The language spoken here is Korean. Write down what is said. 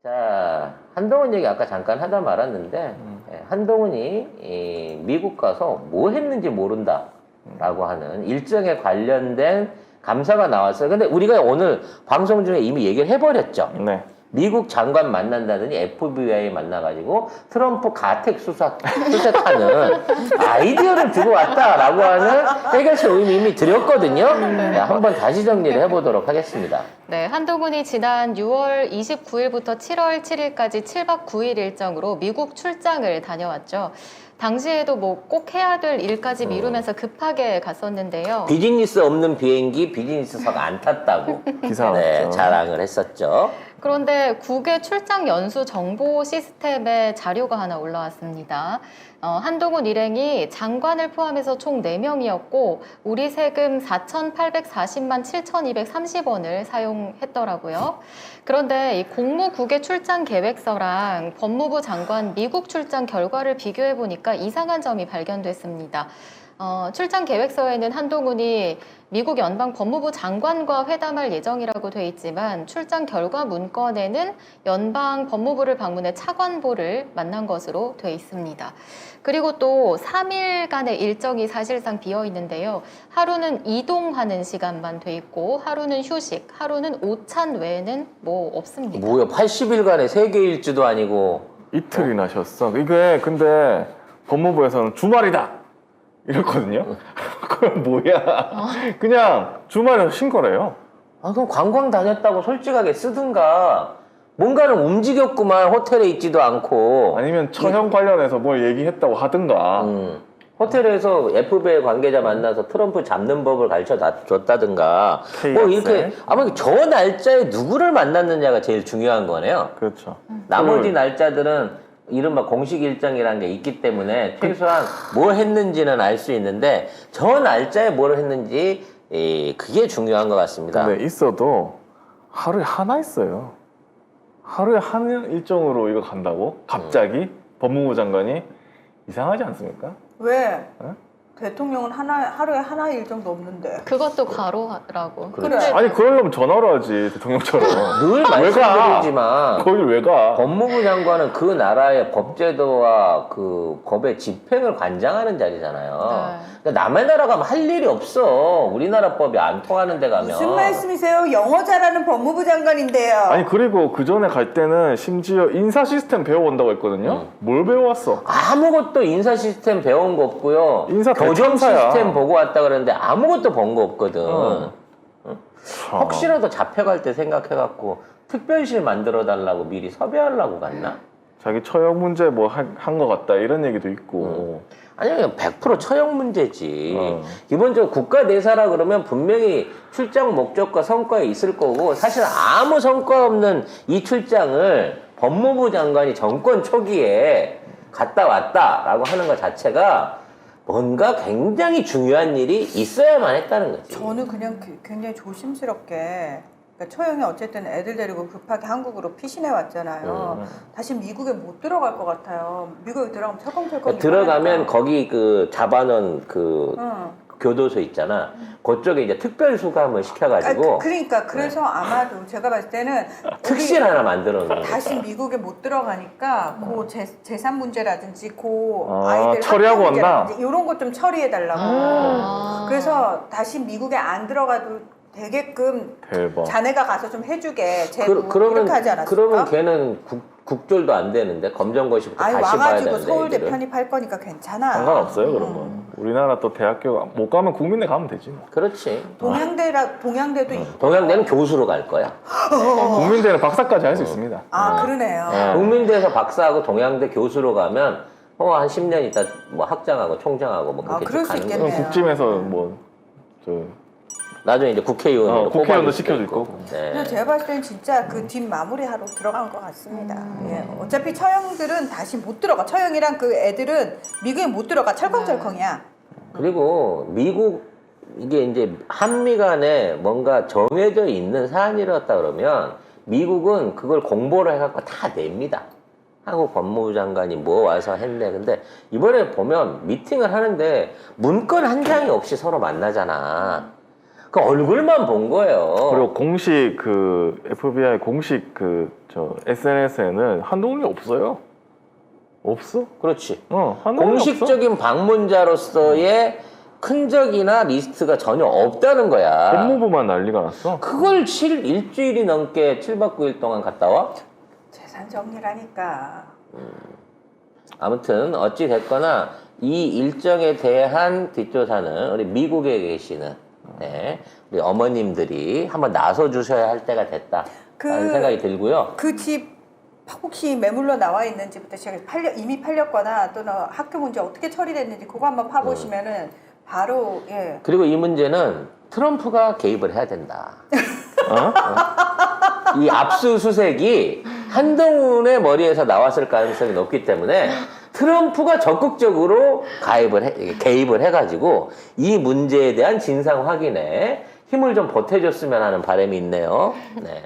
자, 한동훈 얘기 아까 잠깐 하다 말았는데, 한동훈이 미국 가서 뭐 했는지 모른다라고 하는 일정에 관련된 감사가 나왔어요. 근데 우리가 오늘 방송 중에 이미 얘기를 해버렸죠. 네. 미국 장관 만난다더니 FBI 만나가지고 트럼프 가택 수색하는 아이디어를 두고 왔다라고 하는 해결책 이미 드렸거든요. 네, 한번 다시 정리를 해보도록 하겠습니다. 네, 한동훈이 지난 6월 29일부터 7월 7일까지 7박 9일 일정으로 미국 출장을 다녀왔죠. 당시에도 뭐 꼭 해야 될 일까지 미루면서 급하게 갔었는데요. 비즈니스 없는 비행기 비즈니스석 안 탔다고 기사 네, 나왔죠. 자랑을 했었죠. 그런데 국외 출장 연수 정보 시스템에 자료가 하나 올라왔습니다. 한동훈 일행이 장관을 포함해서 총 4명이었고 우리 세금 4,840만 7,230원을 사용했더라고요. 그런데 이 국무국외 출장 계획서랑 법무부 장관 미국 출장 결과를 비교해 보니까 이상한 점이 발견됐습니다. 출장 계획서에는 한동훈이 미국 연방 법무부 장관과 회담할 예정이라고 돼 있지만 출장 결과 문건에는 연방 법무부를 방문해 차관보를 만난 것으로 돼 있습니다. 그리고 또 3일간의 일정이 사실상 비어 있는데요. 하루는 이동하는 시간만 돼 있고 하루는 휴식, 하루는 오찬 외에는 뭐 없습니다. 뭐야 80일간의 세계 일주도 아니고 이틀이나 쉬었어. 이게 근데 법무부에서는 주말이다 이랬거든요. 그럼 뭐야? 그냥 주말에 쉰 거래요. 아, 그럼 관광 다녔다고 솔직하게 쓰든가 뭔가를 움직였구만 호텔에 있지도 않고 아니면 처형 관련해서 뭘 얘기했다고 하든가. 호텔에서 FBI 관계자 만나서 트럼프 잡는 법을 가르쳐 줬다든가 뭐 이렇게 아마 저 날짜에 누구를 만났느냐가 제일 중요한 거네요. 그렇죠. 나머지 날짜들은 이른바 공식 일정이라는 게 있기 때문에 최소한 뭘 했는지는 알 수 있는데 저 날짜에 뭘 했는지 그게 중요한 것 같습니다. 근데 있어도 하루에 하나 있어요. 하루에 한 일정으로 이거 간다고? 갑자기 법무부 장관이 이상하지 않습니까? 왜? 어? 대통령은 하루에 하나 일정도 없는데. 그것도 과로라고. 그렇지. 그래. 아니 그러려면 전화로 하지 대통령처럼. 늘 왜 가? 말씀드리지만 거길 왜 가? 법무부 장관은 그 나라의 법제도와 그 법의 집행을 관장하는 자리잖아요. 그러니까 남의 나라 가면 할 일이 없어. 우리나라 법이 안 통하는 데 가면. 무슨 말씀이세요? 영어 잘하는 법무부 장관인데요. 아니 그리고 그 전에 갈 때는 심지어 인사 시스템 배워온다고 했거든요. 뭘 배워왔어? 아무것도 인사 시스템 배운 거 없고요. 인사 교정 대참사야. 시스템 보고 왔다 그러는데 아무것도 본 거 없거든. 참. 혹시라도 잡혀갈 때 생각해갖고 특별실 만들어 달라고 미리 섭외하려고 갔나? 자기 처형 문제 뭐 한 거 같다 이런 얘기도 있고. 아니 그냥 100% 처형 문제지. 기본적으로 기본적으로 국가 대사라 그러면 분명히 출장 목적과 성과에 있을 거고 사실 아무 성과 없는 이 출장을 법무부 장관이 정권 초기에 갔다 왔다라고 하는 것 자체가 뭔가 굉장히 중요한 일이 있어야만 했다는 거지. 저는 그냥 굉장히 조심스럽게 그러니까 처형이 어쨌든 애들 데리고 급하게 한국으로 피신해 왔잖아요. 다시 미국에 못 들어갈 것 같아요. 미국에 들어가면 철컹철컹 들어가면 거기 그 잡아놓은 그 교도소 있잖아. 그쪽에 이제 특별 수감을 시켜가지고 그러니까 그래서 아마도 제가 봤을 때는 특실 하나 만들어 놓는 거야. 다시 미국에 못 들어가니까 그 재산 문제라든지 그 아이들 처리하고 학교 온다? 문제라든지 이런 것 좀 처리해 달라고. 그래서 다시 미국에 안 들어가도 되게끔 대박. 자네가 가서 좀 해주게 제도 이렇게 하지 않았을까? 그러면 걔는 국졸도 안 되는데 검정고시부터 아니 다시 봐야 와가지고 되는데 서울대 애들은. 편입할 거니까 괜찮아. 상관없어요 그런 건. 우리나라 또 대학교 못 가면 국민대 가면 되지 뭐. 그렇지. 동양대도 있고. 동양대는 교수로 갈 거야. 국민대는 박사까지 할 수 있습니다. 그러네요. 국민대에서 박사하고 동양대 교수로 가면 한 10년 있다 뭐 학장하고 총장하고 뭐 그렇게 그럴 수 가는 있겠네요. 거야. 그럼 국짐에서 뭐 나중에 이제 국회의원으로 국회의원도 뽑아줄 수도 시켜줄 있고. 거고. 네. 그냥 제가 봤을 때는 진짜 그 뒷마무리하러 들어간 것 같습니다. 예. 어차피 처형들은 다시 못 들어가. 처형이랑 그 애들은 미국에 못 들어가. 철컹철컹이야. 그리고 미국 이게 이제 한미 간에 뭔가 정해져 있는 사안이었다 그러면 미국은 그걸 공보를 해갖고 다 냅니다. 한국 법무부 장관이 뭐 와서 했네. 근데 이번에 보면 미팅을 하는데 문건 한 장이 없이 서로 만나잖아. 그 얼굴만 본 거예요. 그리고 공식 FBI 공식 SNS에는 한동훈이 없어요. 없어? 그렇지. 한동훈이 없어. 공식적인 방문자로서의 흔적이나 리스트가 전혀 없다는 거야. 법무부만 난리가 났어. 그걸 일주일이 넘게 7박 9일 동안 갔다 와? 재산 정리라니까. 아무튼 어찌 됐거나 이 일정에 대한 뒷조사는 우리 미국에 계시는 우리 어머님들이 한번 나서 주셔야 할 때가 됐다라는 생각이 들고요. 그 집 혹시 매물로 나와 있는지부터 시작해서 이미 팔렸거나 또는 학교 문제 어떻게 처리됐는지 그거 한번 파보시면은 바로 예. 그리고 이 문제는 트럼프가 개입을 해야 된다. 이 압수수색이 한동훈의 머리에서 나왔을 가능성이 높기 때문에 트럼프가 적극적으로 개입을 해가지고 이 문제에 대한 진상 확인에 힘을 좀 보태줬으면 하는 바람이 있네요. 네.